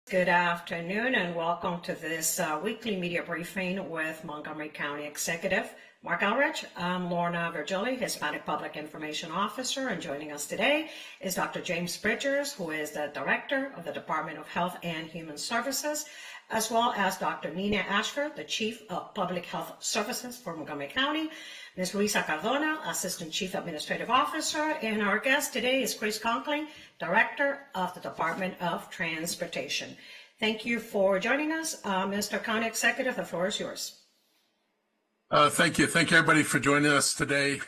Good afternoon and welcome to this weekly media briefing with Montgomery County Executive Mark Elrich. I'm Lorna Virgili, Hispanic Public Information Officer, and joining us today is Dr. James Bridgers, who is the Director of the Department of Health and Human Services, as well as Dr. Nina Ashford, the Chief of Public Health Services for Montgomery County, Ms. Luisa Cardona, Assistant Chief Administrative Officer, and our guest today is Chris Conkling, Director of the Department of Transportation. Thank you for joining us. Mr. County Executive, the floor is yours. Thank you. Thank you, everybody, for joining us today.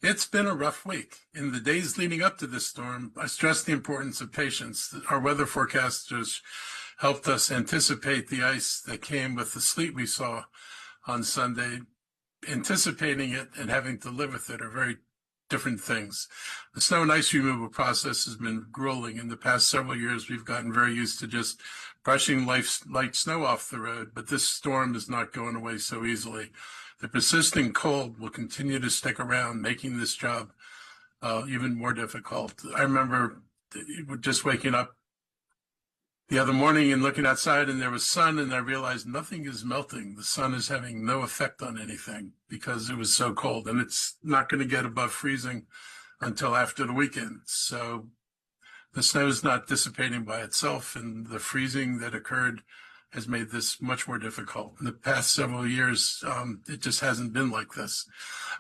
It's been a rough week. In the days leading up to this storm, I stressed the importance of patience. Our weather forecasters helped us anticipate the ice that came with the sleet we saw on Sunday. Anticipating it and having to live with it are very different things. The snow and ice removal process has been grueling. In the past several years, we've gotten very used to just brushing light snow off the road, but this storm is not going away so easily. The persisting cold will continue to stick around, making this job even more difficult. I remember just waking up the other morning and looking outside, and there was sun, and I realized nothing is melting. The sun is having no effect on anything because it was so cold, and it's not going to get above freezing until after the weekend. So the snow is not dissipating by itself, and the freezing that occurred has made this much more difficult. In the past several years, it just hasn't been like this.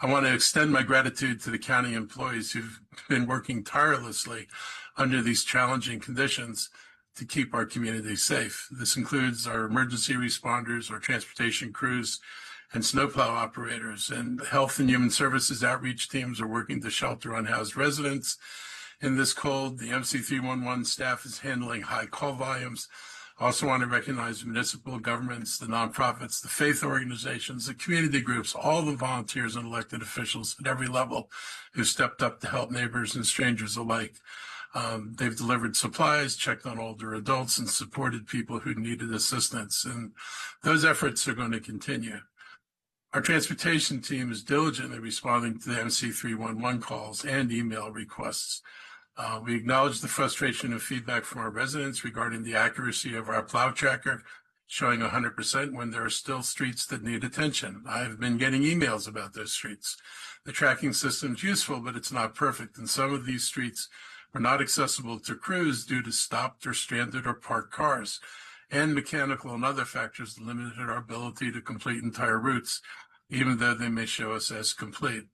I want to extend my gratitude to the county employees who've been working tirelessly under these challenging conditions to keep our community safe. This includes our emergency responders, our transportation crews, and snowplow operators. And Health and Human Services outreach teams are working to shelter unhoused residents. In this cold, the MC311 staff is handling high call volumes. I also want to recognize municipal governments, the nonprofits, the faith organizations, the community groups, all the volunteers and elected officials at every level who stepped up to help neighbors and strangers alike. They've delivered supplies, checked on older adults, and supported people who needed assistance. And those efforts are going to continue. Our transportation team is diligently responding to the MC311 calls and email requests. We acknowledge the frustration and feedback from our residents regarding the accuracy of our plow tracker, showing 100% when there are still streets that need attention. I've been getting emails about those streets. The tracking system is useful, but it's not perfect. And some of these streets are not accessible to crews due to stopped or stranded or parked cars, and mechanical and other factors limited our ability to complete entire routes, even though they may show us as complete.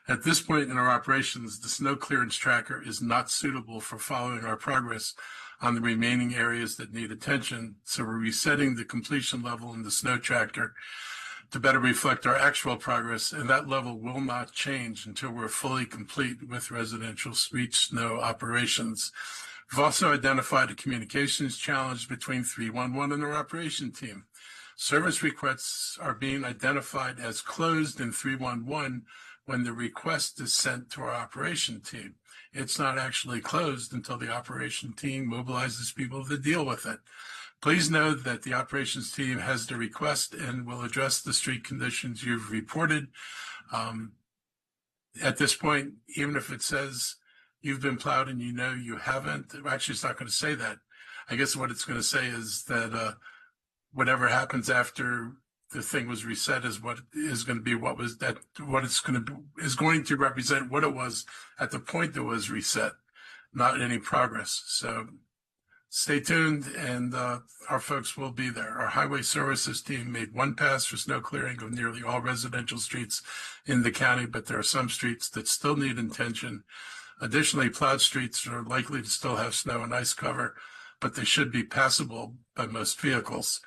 At this point in our operations, the snow clearance tracker is not suitable for following our progress on the remaining areas that need attention, so we're resetting the completion level in the snow tracker to better reflect our actual progress, and that level will not change until we're fully complete with residential street snow operations. We've also identified a communications challenge between 311 and our operation team. Service requests are being identified as closed in 311 when the request is sent to our operation team. It's not actually closed until the operation team mobilizes people to deal with it. Please know that the operations team has the request and will address the street conditions you've reported. At this point, even if it says you've been plowed and you know you haven't, actually it's not going to say that. I guess what it's going to say is that whatever happens after the thing was reset is what is going to be is going to represent what it was at the point that was reset, not any progress. So stay tuned, and our folks will be there. Our highway services team made one pass for snow clearing of nearly all residential streets in the county, but there are some streets that still need attention. Additionally, plowed streets are likely to still have snow and ice cover, but they should be passable by most vehicles.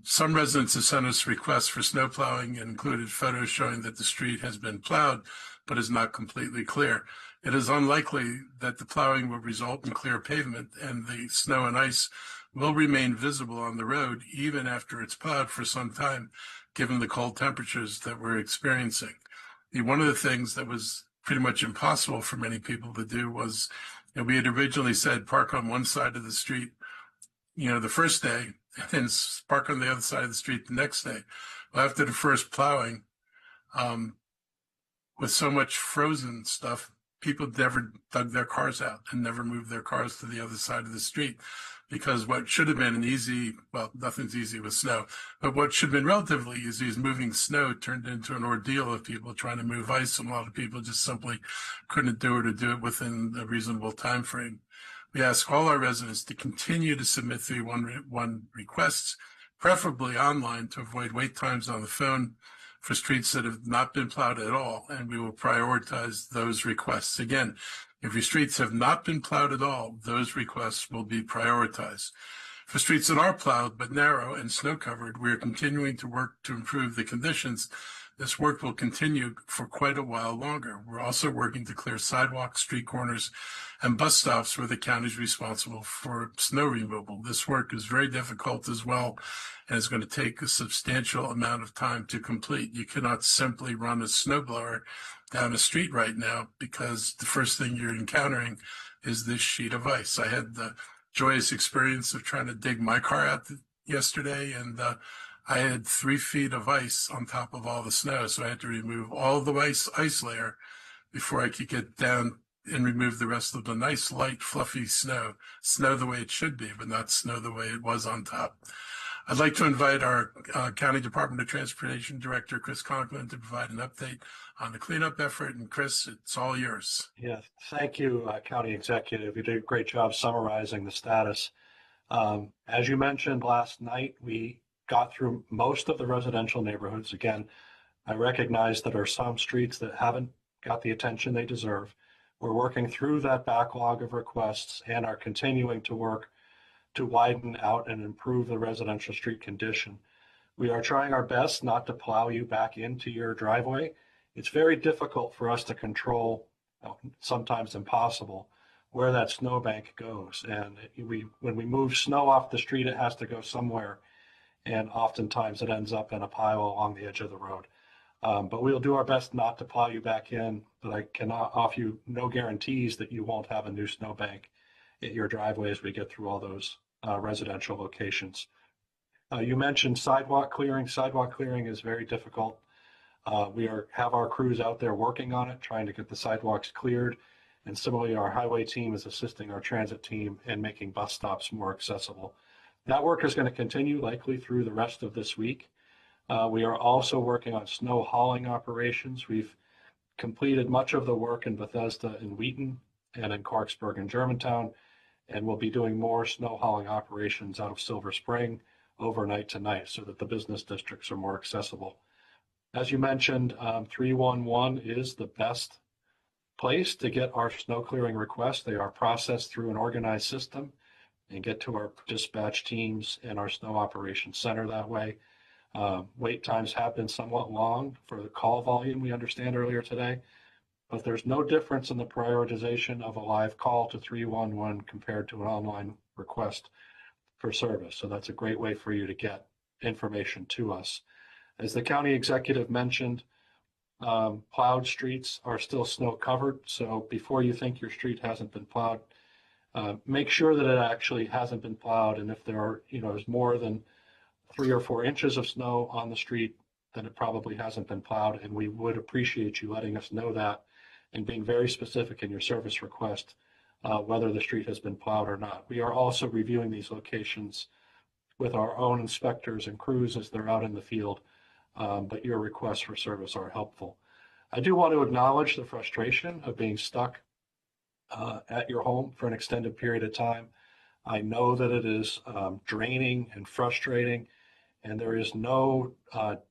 Some residents have sent us requests for snow plowing and included photos showing that the street has been plowed, but is not completely clear. It is unlikely that the plowing will result in clear pavement, and the snow and ice will remain visible on the road even after it's plowed for some time, given the cold temperatures that we're experiencing. One of the things that was pretty much impossible for many people to do was, we had originally said park on one side of the street, the first day, and then park on the other side of the street the next day. Well, after the first plowing, with so much frozen stuff, people never dug their cars out and never moved their cars to the other side of the street, because what should have been an easy, well, nothing's easy with snow, but what should have been relatively easy is moving snow turned into an ordeal of people trying to move ice, and a lot of people just simply couldn't do it or do it within a reasonable time frame. We ask all our residents to continue to submit 311 requests, preferably online, to avoid wait times on the phone for streets that have not been plowed at all, and we will prioritize those requests. Again, if your streets have not been plowed at all, those requests will be prioritized. For streets that are plowed but narrow and snow covered, we are continuing to work to improve the conditions. This work will continue for quite a while longer. We're also working to clear sidewalks, street corners, and bus stops where the county is responsible for snow removal. This work is very difficult as well, and it's going to take a substantial amount of time to complete. You cannot simply run a snowblower down a street right now, because the first thing you're encountering is this sheet of ice. I had the joyous experience of trying to dig my car out yesterday, and I had 3 feet of ice on top of all the snow, so I had to remove all the ice layer before I could get down and remove the rest of the nice, light, fluffy snow the way it should be, but not snow the way it was on top. I'd like to invite our County Department of Transportation Director, Chris Conklin, to provide an update on the cleanup effort. And Chris, it's all yours. Yeah, thank you, County Executive. You did a great job summarizing the status. As you mentioned last night, we got through most of the residential neighborhoods. Again, I recognize that there are some streets that haven't got the attention they deserve. We're working through that backlog of requests and are continuing to work to widen out and improve the residential street condition. We are trying our best not to plow you back into your driveway. It's very difficult for us to control, sometimes impossible, where that snowbank goes. And when we move snow off the street, it has to go somewhere. And oftentimes it ends up in a pile along the edge of the road. But we'll do our best not to plow you back in, but I cannot offer you no guarantees that you won't have a new snowbank at your driveway as we get through all those residential locations. You mentioned sidewalk clearing. Sidewalk clearing is very difficult. We have our crews out there working on it, trying to get the sidewalks cleared. And similarly, our highway team is assisting our transit team in making bus stops more accessible. That work is going to continue likely through the rest of this week. We are also working on snow hauling operations. We've completed much of the work in Bethesda and Wheaton and in Clarksburg and Germantown, and we'll be doing more snow hauling operations out of Silver Spring overnight tonight so that the business districts are more accessible. As you mentioned, 311 is the best place to get our snow clearing requests. They are processed through an organized system and get to our dispatch teams and our snow operations center that way. Wait times have been somewhat long for the call volume, we understand earlier today, but there's no difference in the prioritization of a live call to 311 compared to an online request for service. So that's a great way for you to get information to us. As the county executive mentioned, plowed streets are still snow covered. So before you think your street hasn't been plowed, make sure that it actually hasn't been plowed. And if there are, there's more than 3 or 4 inches of snow on the street, then it probably hasn't been plowed. And we would appreciate you letting us know that and being very specific in your service request, whether the street has been plowed or not. We are also reviewing these locations with our own inspectors and crews as they're out in the field, but your requests for service are helpful. I do want to acknowledge the frustration of being stuck at your home for an extended period of time. I know that it is draining and frustrating, and there is no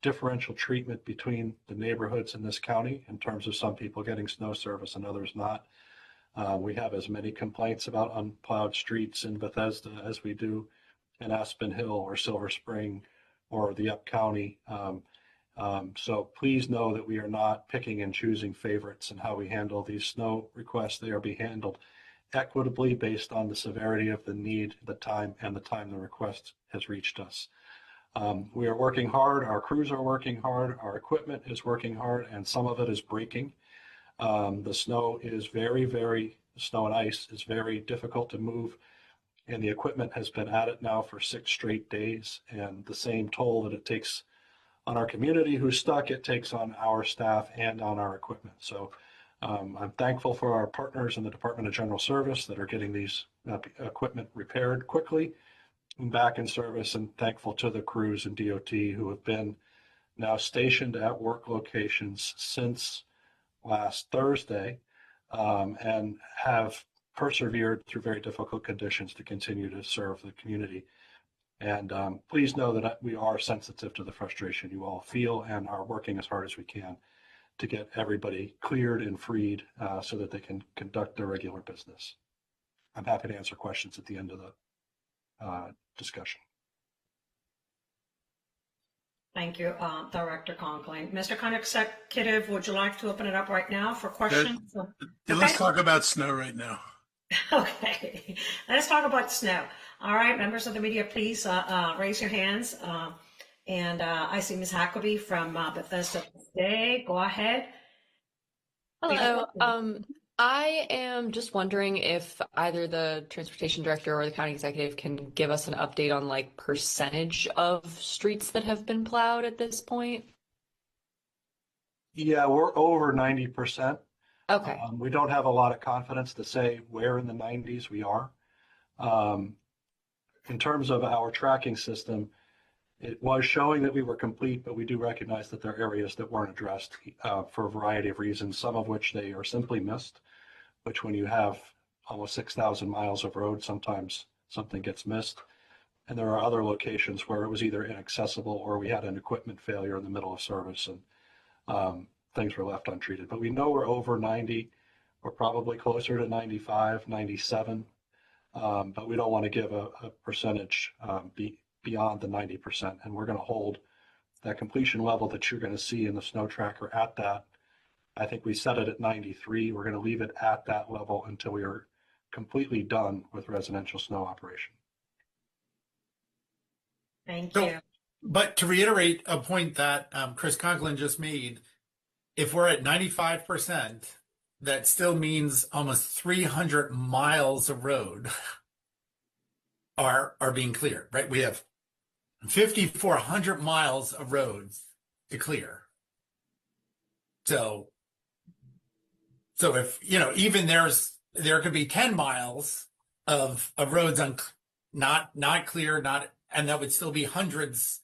differential treatment between the neighborhoods in this county in terms of some people getting snow service and others not. We have as many complaints about unplowed streets in Bethesda as we do in Aspen Hill or Silver Spring or the Up County. So please know that we are not picking and choosing favorites in how we handle these snow requests. They are being handled equitably based on the severity of the need, the time the request has reached us. We are working hard. Our crews are working hard. Our equipment is working hard, and some of it is breaking. The snow is snow and ice is very difficult to move, and the equipment has been at it now for 6 straight days, and the same toll that it takes on our community who's stuck, it takes on our staff and on our equipment. So I'm thankful for our partners in the Department of General Service that are getting these equipment repaired quickly and back in service, and thankful to the crews and DOT who have been now stationed at work locations since last Thursday, and have persevered through very difficult conditions to continue to serve the community. And please know that we are sensitive to the frustration you all feel and are working as hard as we can to get everybody cleared and freed so that they can conduct their regular business. I'm happy to answer questions at the end of the discussion. Thank you, Director Conklin. Mr. County Executive, would you like to open it up right now for questions? Yeah, let's talk about snow right now. Okay, let's talk about snow. All right, members of the media, please raise your hands. And I see Ms. Hackaby from Bethesda today. Go ahead. Hello. I am just wondering if either the transportation director or the county executive can give us an update on like percentage of streets that have been plowed at this point. Yeah, we're over 90%. Okay. We don't have a lot of confidence to say where in the 90s we are. In terms of our tracking system, it was showing that we were complete, but we do recognize that there are areas that weren't addressed for a variety of reasons, some of which they are simply missed, which when you have almost 6,000 miles of road, sometimes something gets missed. And there are other locations where it was either inaccessible or we had an equipment failure in the middle of service and things were left untreated. But we know we're over 90. We're probably closer to 95, 97. But we don't want to give a percentage beyond the 90%. And we're going to hold that completion level that you're going to see in the snow tracker at that. I think we set it at 93. We're going to leave it at that level until we are completely done with residential snow operation. Thank you. But to reiterate a point that Chris Conklin just made, if we're at 95%, that still means almost 300 miles of road are being cleared, right? We have 5,400 miles of roads to clear. So if, even there could be 10 miles of roads not clear, and that would still be hundreds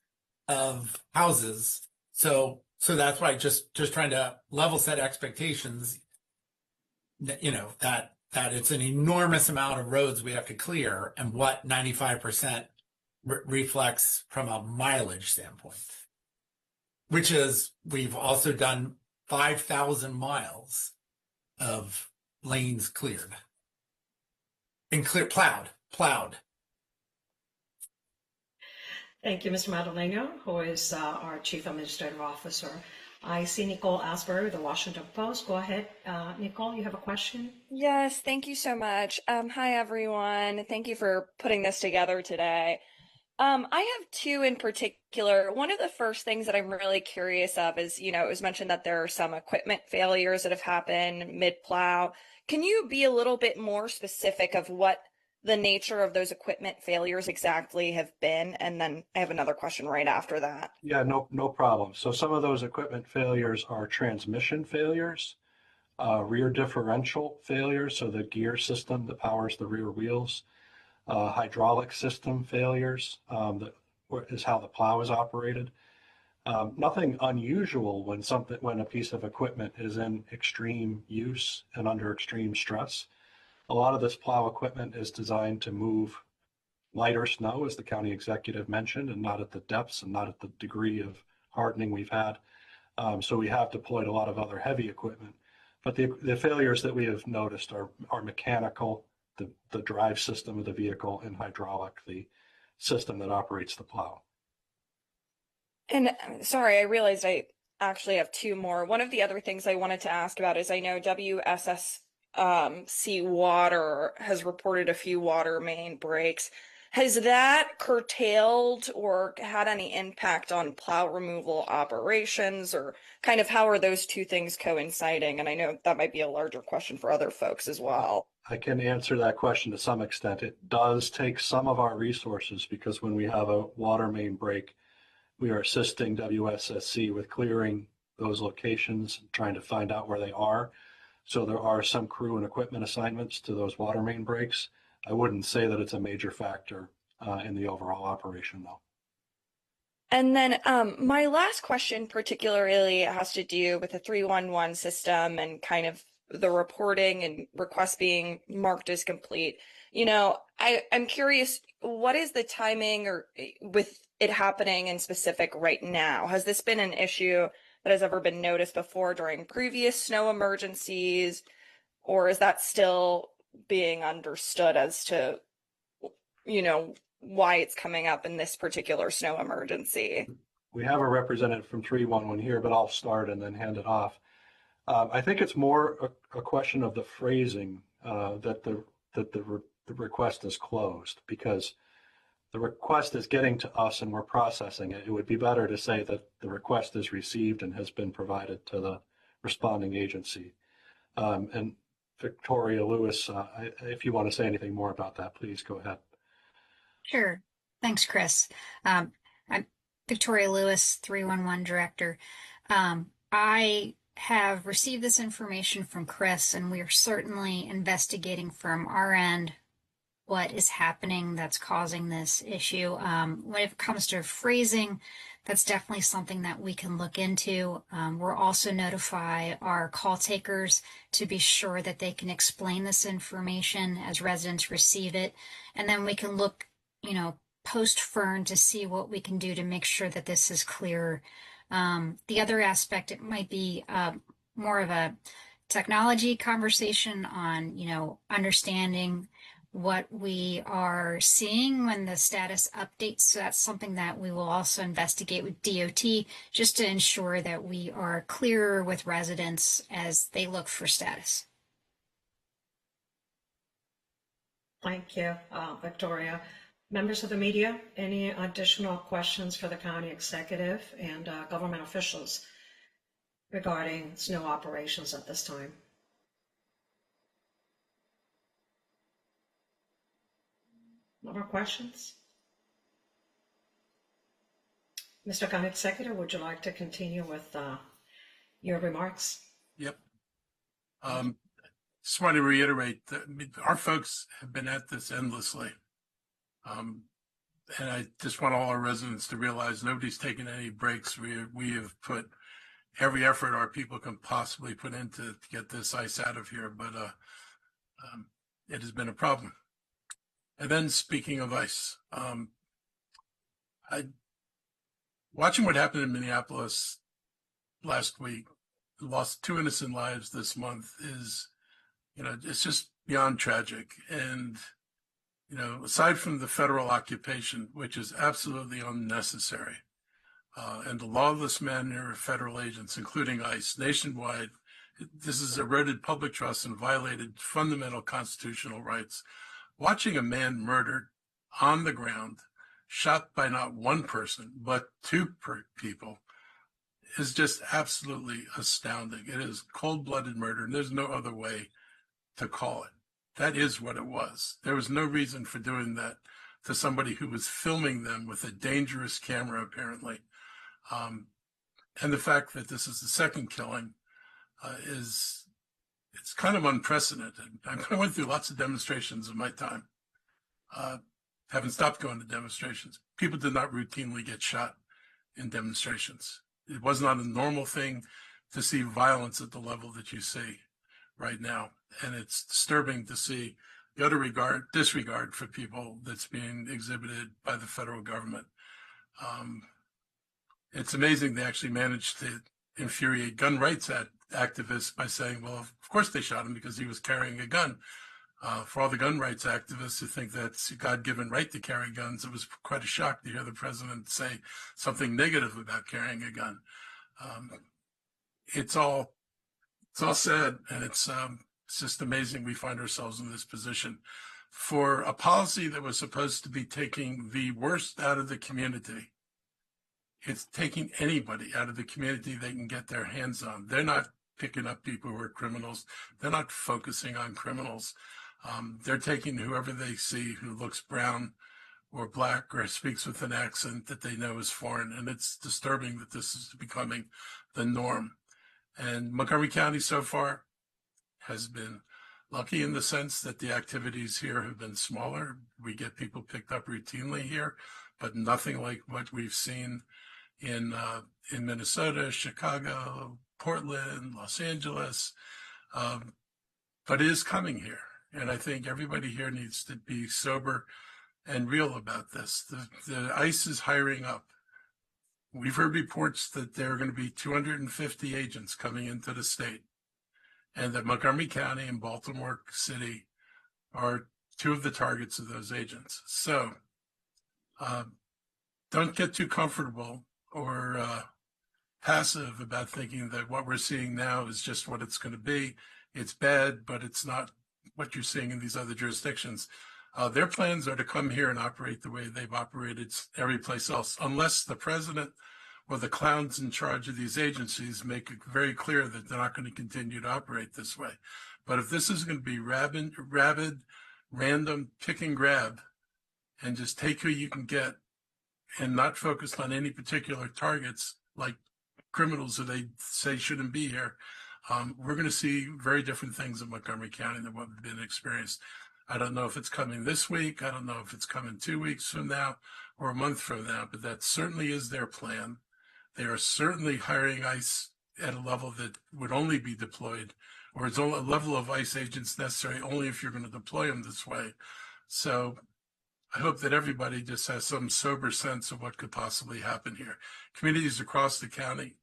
of houses. So that's why just trying to level set expectations, that it's an enormous amount of roads we have to clear, and what 95% reflects from a mileage standpoint, which is we've also done 5,000 miles of lanes cleared and plowed. Thank you, Mr. Madaleno, who is our Chief Administrative Officer. I see Nicole Asbury, the Washington Post. Go ahead, Nicole, you have a question? Yes, thank you so much. Hi, everyone. Thank you for putting this together today. I have two in particular. One of the first things that I'm really curious of is, it was mentioned that there are some equipment failures that have happened mid-plow. Can you be a little bit more specific of what the nature of those equipment failures exactly have been? And then I have another question right after that. Yeah, no problem. So some of those equipment failures are transmission failures, rear differential failures, so the gear system that powers the rear wheels, hydraulic system failures, that is how the plow is operated. Nothing unusual when a piece of equipment is in extreme use and under extreme stress. A lot of this plow equipment is designed to move lighter snow, as the county executive mentioned, and not at the depths and not at the degree of hardening we've had. So we have deployed a lot of other heavy equipment. But the failures that we have noticed are mechanical, the drive system of the vehicle, and hydraulic, the system that operates the plow. And sorry, I realized I actually have two more. One of the other things I wanted to ask about is I know WSSC Water has reported a few water main breaks. Has that curtailed or had any impact on plow removal operations, or kind of how are those two things coinciding? And I know that might be a larger question for other folks as well. I can answer that question to some extent. It does take some of our resources, because when we have a water main break, we are assisting WSSC with clearing those locations and trying to find out where they are. So there are some crew and equipment assignments to those water main breaks. I wouldn't say that it's a major factor in the overall operation, though. And then my last question particularly has to do with the 311 system and kind of the reporting and requests being marked as complete. You know, I'm curious, what is the timing or with it happening in specific right now? Has this been an issue that has ever been noticed before during previous snow emergencies, or is that still being understood as to, you know, why it's coming up in this particular snow emergency? We have a representative from 311 here, but I'll start and then hand it off. I think it's more a question of the phrasing that the request is closed, because the request is getting to us and we're processing it. It would be better to say that the request is received and has been provided to the responding agency. And Victoria Lewis, if you want to say anything more about that, please go ahead. Sure. Thanks, Chris. I'm Victoria Lewis, 311 Director. I have received this information from Chris, and we are certainly investigating from our end what is happening that's causing this issue. When it comes to phrasing, that's definitely something that we can look into. We'll also notify our call takers to be sure that they can explain this information as residents receive it. And then we can look, you know, post-Fern to see what we can do to make sure that this is clear. The other aspect, it might be more of a technology conversation on, you know, understanding what we are seeing when the status updates. So that's something that we will also investigate with DOT, just to ensure that we are clearer with residents as they look for status. Thank you, Victoria. Members of the media, any additional questions for the county executive and government officials regarding snow operations at this time? No more questions? Mr. County Executive, would you like to continue with your remarks? Yep. Just want to reiterate that our folks have been at this endlessly. And I just want all our residents to realize nobody's taken any breaks. We have put every effort our people can possibly put into to get this ice out of here, but it has been a problem. And then speaking of ice, watching what happened in Minneapolis last week, lost 2 innocent lives this month, is, you know, it's just beyond tragic. And, you know, aside from the federal occupation, which is absolutely unnecessary, and the lawless manner of federal agents, including ICE, nationwide, this has eroded public trust and violated fundamental constitutional rights. Watching a man murdered on the ground, shot by not one person, but two people, is just absolutely astounding. It is cold-blooded murder, and there's no other way to call it. That is what it was. There was no reason for doing that to somebody who was filming them with a dangerous camera, apparently. And the fact that this is the second killing it's kind of unprecedented. I went through lots of demonstrations in my time. Haven't stopped going to demonstrations. People did not routinely get shot in demonstrations. It was not a normal thing to see violence at the level that you see right now. And it's disturbing to see the utter disregard for people that's being exhibited by the federal government. It's amazing they actually managed to infuriate gun rights activists by saying, well, of course they shot him because he was carrying a gun. For all the gun rights activists who think that's a God-given right to carry guns, it was quite a shock to hear the president say something negative about carrying a gun. It's all sad, and it's just amazing we find ourselves in this position. For a policy that was supposed to be taking the worst out of the community, it's taking anybody out of the community they can get their hands on. They're not picking up people who are criminals. They're not focusing on criminals. They're taking whoever they see who looks brown or black or speaks with an accent that they know is foreign. And it's disturbing that this is becoming the norm. And Montgomery County so far has been lucky in the sense that the activities here have been smaller. We get people picked up routinely here, but nothing like what we've seen in Minnesota, Chicago, Portland, Los Angeles, but it is coming here. And I think everybody here needs to be sober and real about this. The ICE is hiring up. We've heard reports that there are going to be 250 agents coming into the state, and that Montgomery County and Baltimore City are two of the targets of those agents. So don't get too comfortable or passive about thinking that what we're seeing now is just what it's going to be. It's bad, but it's not what you're seeing in these other jurisdictions. Their plans are to come here and operate the way they've operated every place else, unless the president or the clowns in charge of these agencies make it very clear that they're not going to continue to operate this way. But if this is going to be rabid, random pick and grab, and just take who you can get and not focused on any particular targets like criminals who they say shouldn't be here, we're going to see very different things in Montgomery County than what we've been experienced. I don't know if it's coming this week. I don't know if it's coming 2 weeks from now or a month from now, but that certainly is their plan. They are certainly hiring ICE at a level that would only be deployed, or it's only a level of ICE agents necessary only if you're going to deploy them this way. So I hope that everybody just has some sober sense of what could possibly happen here. Communities across the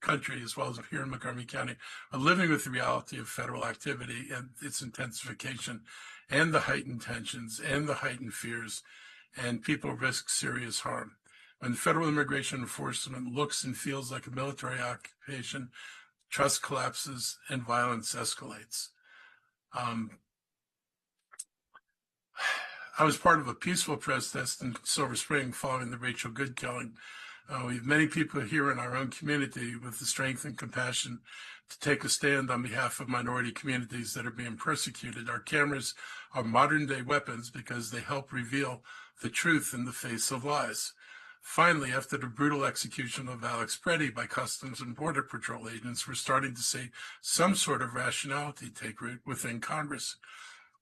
country, as well as here in Montgomery County, are living with the reality of federal activity and its intensification, and the heightened tensions and the heightened fears, and people risk serious harm. When federal immigration enforcement looks and feels like a military occupation, trust collapses and violence escalates. I was part of a peaceful protest in Silver Spring following the Rachel Good killing. We have many people here in our own community with the strength and compassion to take a stand on behalf of minority communities that are being persecuted. Our cameras are modern day weapons because they help reveal the truth in the face of lies. Finally, after the brutal execution of Alex Preddy by Customs and Border Patrol agents, we're starting to see some sort of rationality take root within Congress.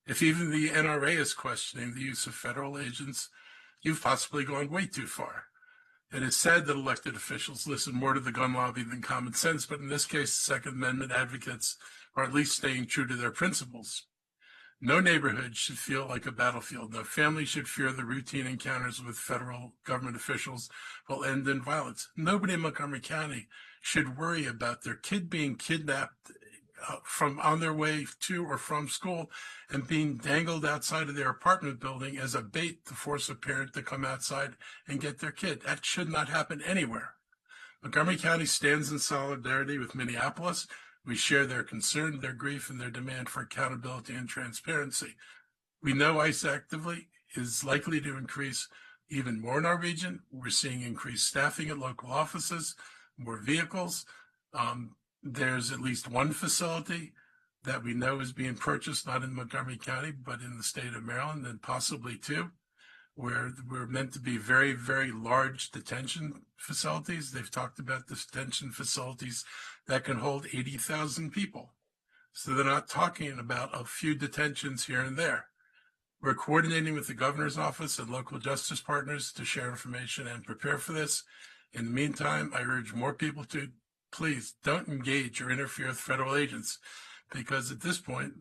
If even the NRA is questioning the use of federal agents, you've possibly gone way too far. It is sad that elected officials listen more to the gun lobby than common sense, but in this case, Second Amendment advocates are at least staying true to their principles. No neighborhood should feel like a battlefield. No family should fear the routine encounters with federal government officials will end in violence. Nobody in Montgomery County should worry about their kid being kidnapped from on their way to or from school and being dangled outside of their apartment building as a bait to force a parent to come outside and get their kid. That should not happen anywhere. Montgomery County stands in solidarity with Minneapolis. We share their concern, their grief, and their demand for accountability and transparency. We know ICE actively is likely to increase even more in our region. We're seeing increased staffing at local offices, more vehicles. There's at least one facility that we know is being purchased, not in Montgomery County, but in the state of Maryland, and possibly two, where we're meant to be very, very large detention facilities. They've talked about detention facilities that can hold 80,000 people. So they're not talking about a few detentions here and there. We're coordinating with the governor's office and local justice partners to share information and prepare for this. In the meantime, I urge more people to please don't engage or interfere with federal agents, because at this point,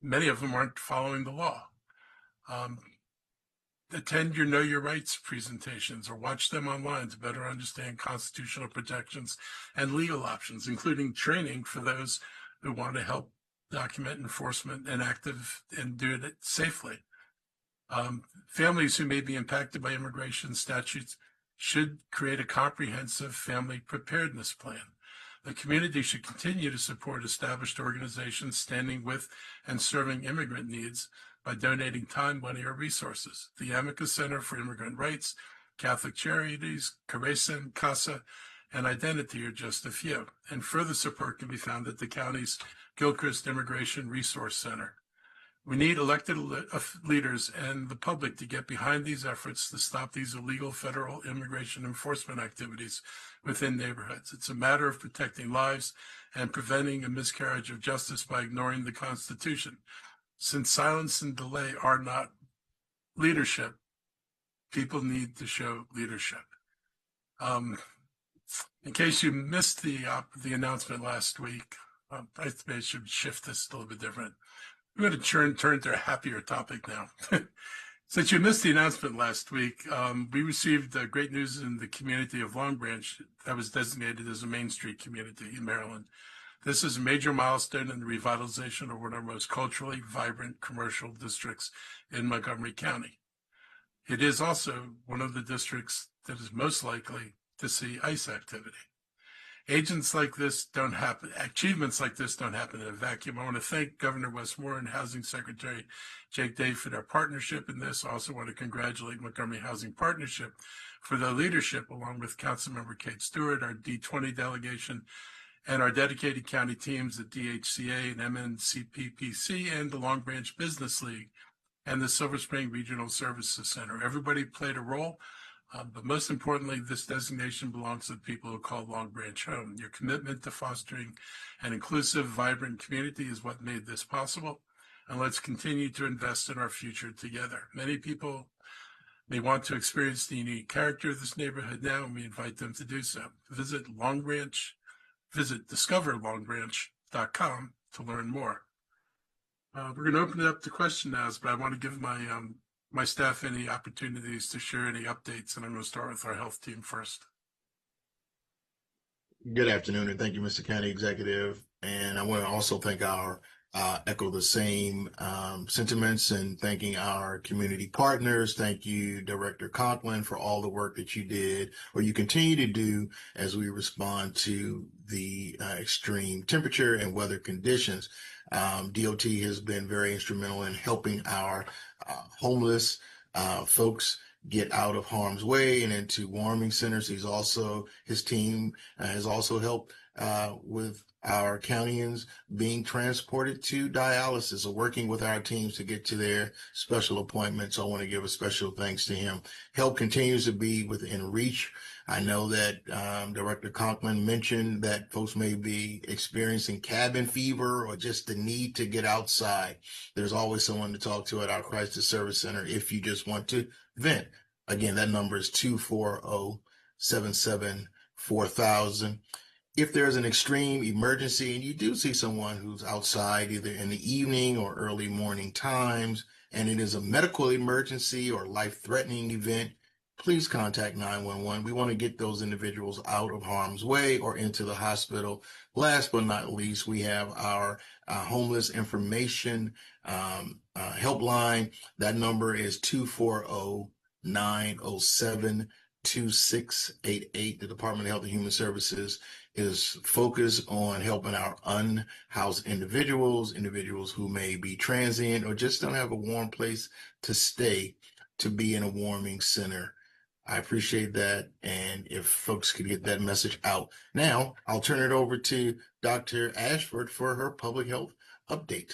many of them aren't following the law. Attend your Know Your Rights presentations or watch them online to better understand constitutional protections and legal options, including training for those who want to help document enforcement and do it safely. Families who may be impacted by immigration statutes should create a comprehensive family preparedness plan. The community should continue to support established organizations standing with and serving immigrant needs by donating time, money, or resources. The Amicus Center for Immigrant Rights, Catholic Charities, Carecen, CASA, and Identity are just a few. And further support can be found at the county's Gilchrist Immigration Resource Center. We need elected leaders and the public to get behind these efforts to stop these illegal federal immigration enforcement activities within neighborhoods. It's a matter of protecting lives and preventing a miscarriage of justice by ignoring the Constitution. Since silence and delay are not leadership, people need to show leadership. In case you missed the announcement last week, I should shift this a little bit different. I'm going to turn to a happier topic now. Since you missed the announcement last week, we received great news in the community of Long Branch that was designated as a Main Street community in Maryland. This is a major milestone in the revitalization of one of our most culturally vibrant commercial districts in Montgomery County. It is also one of the districts that is most likely to see ICE activity. Achievements like this don't happen in a vacuum. I want to thank Governor Westmore and Housing Secretary Jake Day for their partnership in this. I also want to congratulate Montgomery Housing Partnership for their leadership, along with Councilmember Kate Stewart, our D20 delegation, and our dedicated county teams at DHCA and MMCTV and the Long Branch Business League and the Silver Spring Regional Services Center. Everybody played a role. But most importantly, this designation belongs to the people who call Long Branch home. Your commitment to fostering an inclusive, vibrant community is what made this possible. And let's continue to invest in our future together. Many people may want to experience the unique character of this neighborhood now, and we invite them to do so. Visit discoverlongbranch.com to learn more. We're going to open it up to question now, but I want to give my staff any opportunities to share any updates, and I'm going to start with our health team first. Good afternoon, and thank you, Mr. County Executive. And I want to also echo the same sentiments and thanking our community partners. Thank you, Director Conklin, for all the work that you did or you continue to do as we respond to the extreme temperature and weather conditions. DOT has been very instrumental in helping our homeless folks get out of harm's way and into warming centers. His team has also helped with our countyans being transported to dialysis or working with our teams to get to their special appointments. So I want to give a special thanks to him. Help continues to be within reach. I know that Director Conklin mentioned that folks may be experiencing cabin fever or just the need to get outside. There's always someone to talk to at our Crisis Service Center if you just want to vent. Again, that number is 240-77-4000. If there's an extreme emergency and you do see someone who's outside either in the evening or early morning times, and it is a medical emergency or life-threatening event, please contact 911. We want to get those individuals out of harm's way or into the hospital. Last but not least, we have our homeless information helpline. That number is 240-907-2688. The Department of Health and Human Services is focused on helping our unhoused individuals who may be transient or just don't have a warm place to stay, to be in a warming center. I appreciate that. And if folks could get that message out. Now, I'll turn it over to Dr. Ashford for her public health update.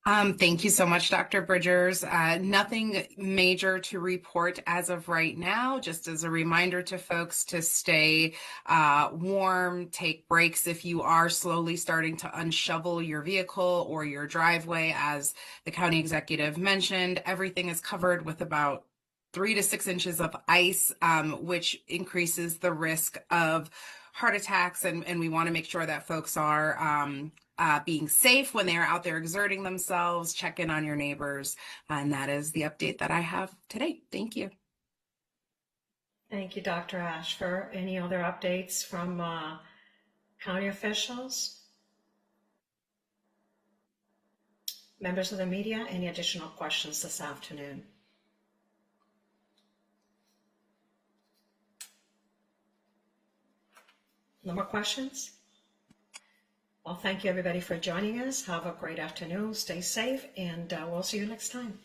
Thank you so much, Dr. Bridgers. Nothing major to report as of right now, just as a reminder to folks to stay warm, take breaks if you are slowly starting to unshovel your vehicle or your driveway. As the county executive mentioned, everything is covered with about 3 to 6 inches of ice, which increases the risk of heart attacks. And we want to make sure that folks are being safe when they're out there exerting themselves. Check in on your neighbors. And that is the update that I have today. Thank you. Thank you, Dr. Ashford. Any other updates from county officials? Members of the media, any additional questions this afternoon? No more questions? Well, thank you everybody for joining us. Have a great afternoon. Stay safe, and we'll see you next time.